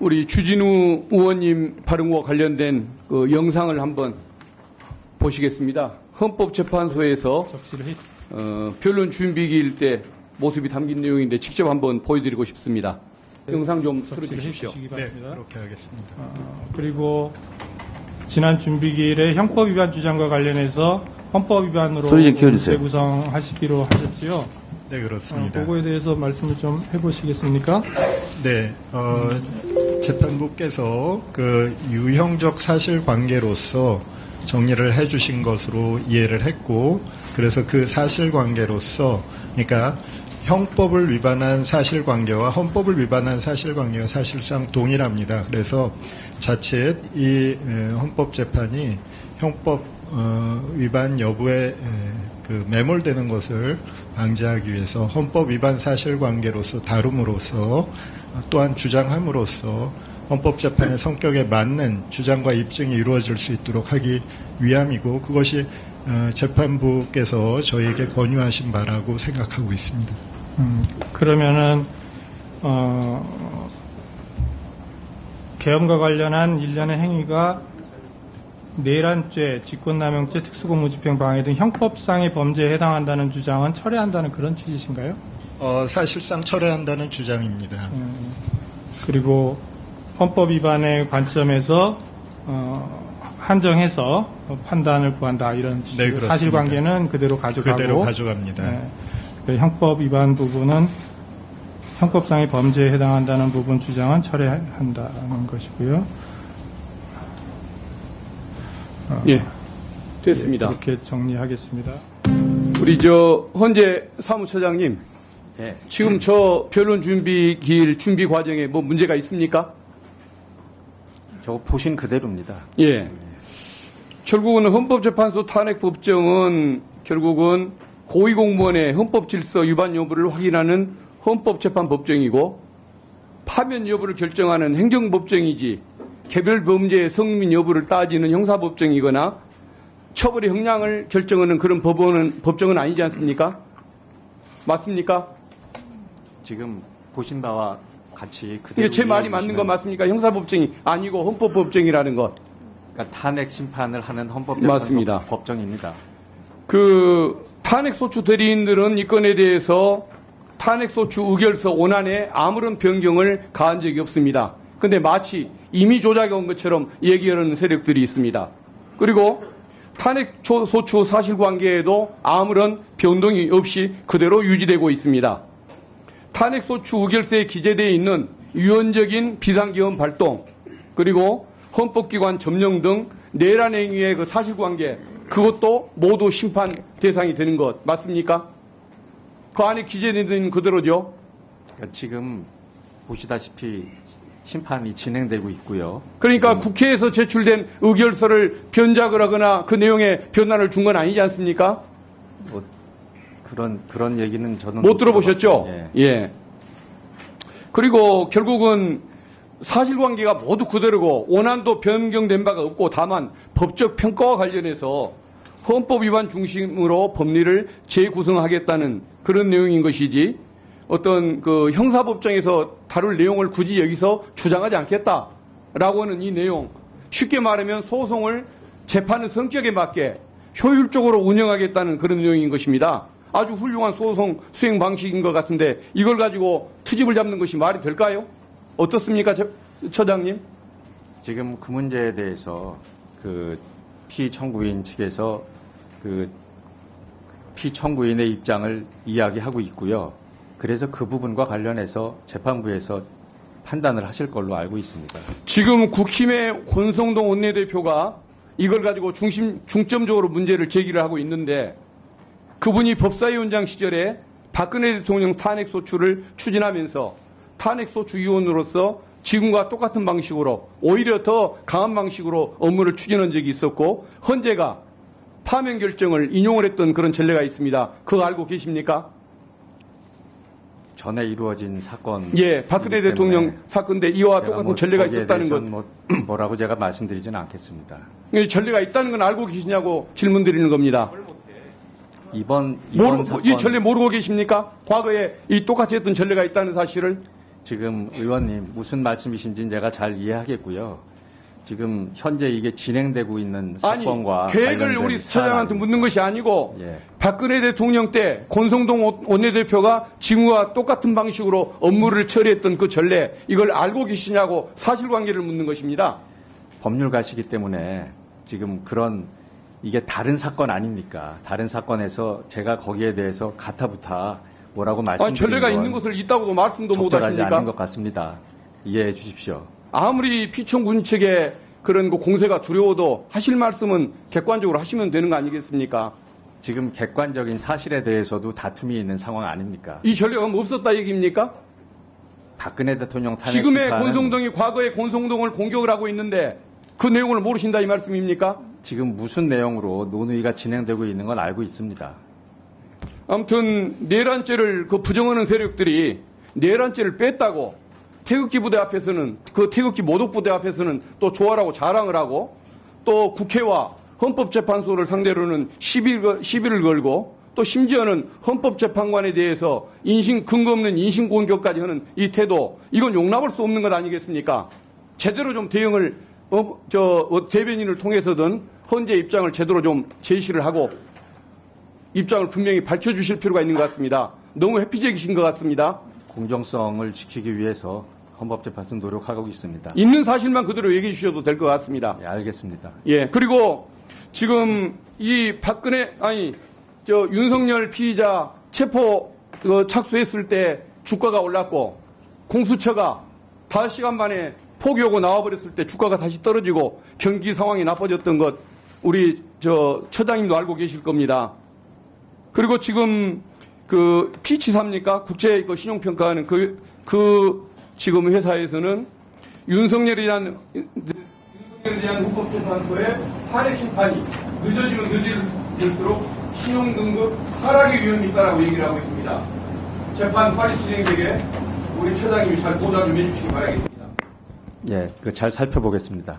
우리 주진우 의원님 발언과 관련된 그 영상을 한번 보시겠습니다. 헌법재판소에서 변론 준비기일 때 모습이 담긴 내용인데 직접 한번 보여드리고 싶습니다. 영상 좀 틀어주십시오. 네, 그렇게 하겠습니다. 그리고 지난 준비기일에 형법 위반 주장과 관련해서 헌법 위반으로 재구성하시기로 하셨지요? 네, 그렇습니다. 그거에 대해서 말씀을 좀 해보시겠습니까? 네, 재판부께서 그 유형적 사실관계로서 정리를 해주신 것으로 이해를 했고, 그래서 그 사실관계로서, 그러니까 형법을 위반한 사실관계와 헌법을 위반한 사실관계가 사실상 동일합니다. 그래서 자칫 이 헌법재판이 형법 위반 여부에 그 매몰되는 것을 방지하기 위해서 헌법 위반 사실관계로서 다룸으로써 또한 주장함으로써 헌법재판의 성격에 맞는 주장과 입증이 이루어질 수 있도록 하기 위함이고, 그것이 재판부께서 저희에게 권유하신 바라고 생각하고 있습니다. 그러면은 계엄과 관련한 일련의 행위가 내란죄, 직권남용죄, 특수공무집행 방해 등 형법상의 범죄에 해당한다는 주장은 철회한다는 그런 취지신가요? 사실상 철회한다는 주장입니다. 그리고 헌법 위반의 관점에서 한정해서 판단을 구한다 이런 취지. 네, 사실관계는 그대로 가져가고 그대로 가져갑니다. 네. 그 형법 위반 부분은 형법상의 범죄에 해당한다는 부분 주장은 철회한다는 것이고요. 예, 됐습니다. 그렇게 정리하겠습니다. 우리 헌재 사무처장님, 네. 지금 저 변론 준비기일 준비 과정에 뭐 문제가 있습니까? 저거 보신 그대로입니다. 예. 결국은 헌법재판소 탄핵법정은 결국은 고위공무원의 헌법질서 위반 여부를 확인하는 헌법재판법정이고, 파면 여부를 결정하는 행정법정이지 개별 범죄의 성민 여부를 따지는 형사법정이거나 처벌의 형량을 결정하는 그런 법정은 아니지 않습니까? 맞습니까? 지금 보신 바와 같이 그대로 이게 제 말이 맞는 거 맞습니까? 형사법정이 아니고 헌법법정이라는 것. 그러니까 탄핵 심판을 하는 맞습니다. 헌법재판소 법정입니다. 그 탄핵소추 대리인들은 이 건에 대해서 탄핵소추 의결서 원안에 아무런 변경을 가한 적이 없습니다. 그런데 마치 이미 조작해온 것처럼 얘기하는 세력들이 있습니다. 그리고 탄핵소추 사실관계에도 아무런 변동이 없이 그대로 유지되고 있습니다. 탄핵소추 의결서에 기재되어 있는 유언적인 비상계엄 발동, 그리고 헌법기관 점령 등 내란 행위의 그 사실관계, 그것도 모두 심판 대상이 되는 것 맞습니까? 그 안에 기재된 그대로죠. 그러니까 지금 보시다시피 심판이 진행되고 있고요. 그러니까 국회에서 제출된 의결서를 변작을 하거나 그 내용에 변화를 준 건 아니지 않습니까? 뭐 그런 얘기는 저는 못 들어보셨죠? 예. 예. 그리고 결국은 사실관계가 모두 그대로고 원안도 변경된 바가 없고, 다만 법적 평가와 관련해서 헌법 위반 중심으로 법리를 재구성하겠다는 그런 내용인 것이지, 어떤 그 형사법정에서 다룰 내용을 굳이 여기서 주장하지 않겠다라고 하는 이 내용, 쉽게 말하면 소송을 재판의 성격에 맞게 효율적으로 운영하겠다는 그런 내용인 것입니다. 아주 훌륭한 소송 수행 방식인 것 같은데 이걸 가지고 트집을 잡는 것이 말이 될까요? 어떻습니까, 처장님? 지금 그 문제에 대해서 그 피청구인 측에서 그 피청구인의 입장을 이야기하고 있고요. 그래서 그 부분과 관련해서 재판부에서 판단을 하실 걸로 알고 있습니다. 지금 국힘의 권성동 원내대표가 이걸 가지고 중점적으로 문제를 제기를 하고 있는데, 그분이 법사위원장 시절에 박근혜 대통령 탄핵소추를 추진하면서 탄핵소추위원으로서 지금과 똑같은 방식으로, 오히려 더 강한 방식으로 업무를 추진한 적이 있었고, 헌재가 파면 결정을 인용을 했던 그런 전례가 있습니다. 그거 알고 계십니까? 전에 이루어진 사건. 예, 박근혜 대통령 사건인데 이와 똑같은 전례가 있었다는 것. 뭐라고 제가 말씀드리지는 않겠습니다. 전례가 있다는 건 알고 계시냐고 질문 드리는 겁니다. 이번 이 사건 전례 모르고 계십니까? 과거에 이 똑같이 했던 전례가 있다는 사실을. 지금 의원님 무슨 말씀이신지는 제가 잘 이해하겠고요. 지금 현재 이게 진행되고 있는 아니, 사건과 계획을 관련된 우리 처장한테 사안 묻는 것이 아니고 예. 박근혜 대통령 때 권성동 원내대표가 지금과 똑같은 방식으로 업무를 처리했던 그 전례 이걸 알고 계시냐고 사실관계를 묻는 것입니다. 법률가시기 때문에 지금 그런 이게 다른 사건 아닙니까? 다른 사건에서 제가 거기에 대해서 가타부타 뭐라고 아니, 말씀드리는 전례가 건 있는 것을 있다고도 말씀도 못 적절하지 않은 하십니까? 것 같습니다. 이해해 주십시오. 아무리 피청군 측의 그런 그 공세가 두려워도 하실 말씀은 객관적으로 하시면 되는 거 아니겠습니까? 지금 객관적인 사실에 대해서도 다툼이 있는 상황 아닙니까? 이 전례가 뭐 없었다 얘기입니까? 박근혜 대통령 탄핵 지금의 심판은 권성동이 과거의 권성동을 공격을 하고 있는데 그 내용을 모르신다 이 말씀입니까? 지금 무슨 내용으로 논의가 진행되고 있는 건 알고 있습니다. 아무튼 내란죄를 그 부정하는 세력들이 내란죄를 뺐다고 태극기 부대 앞에서는 그 태극기 모독 부대 앞에서는 또 조화라고 자랑을 하고 또 국회와 헌법재판소를 상대로는 시비를 걸고 또 심지어는 헌법재판관에 대해서 근거 없는 인신 공격까지 하는 이 태도 이건 용납할 수 없는 것 아니겠습니까? 제대로 좀 대응을 대변인을 통해서든 헌재 입장을 제대로 좀 제시를 하고 입장을 분명히 밝혀주실 필요가 있는 것 같습니다. 너무 회피적이신 것 같습니다. 공정성을 지키기 위해서 헌법재판소 노력하고 있습니다. 있는 사실만 그대로 얘기해 주셔도 될 것 같습니다. 예, 알겠습니다. 예, 그리고 지금 이 윤석열 피의자 체포 착수했을 때 주가가 올랐고 공수처가 5시간 만에 포기하고 나와버렸을 때 주가가 다시 떨어지고 경기 상황이 나빠졌던 것 우리 처장님도 알고 계실 겁니다. 그리고 지금 그 피치사입니까? 국제 신용평가하는 지금 회사에서는 윤석열에 대한 헌법재판소의 탄핵 심판이 늦어지면 늦어질수록 신용등급 하락의 위험이 있다고 얘기를 하고 있습니다. 재판 빨리 진행되게 우리 처장님이 잘 보좌 좀 해주시기 바라겠습니다. 예, 잘 살펴보겠습니다.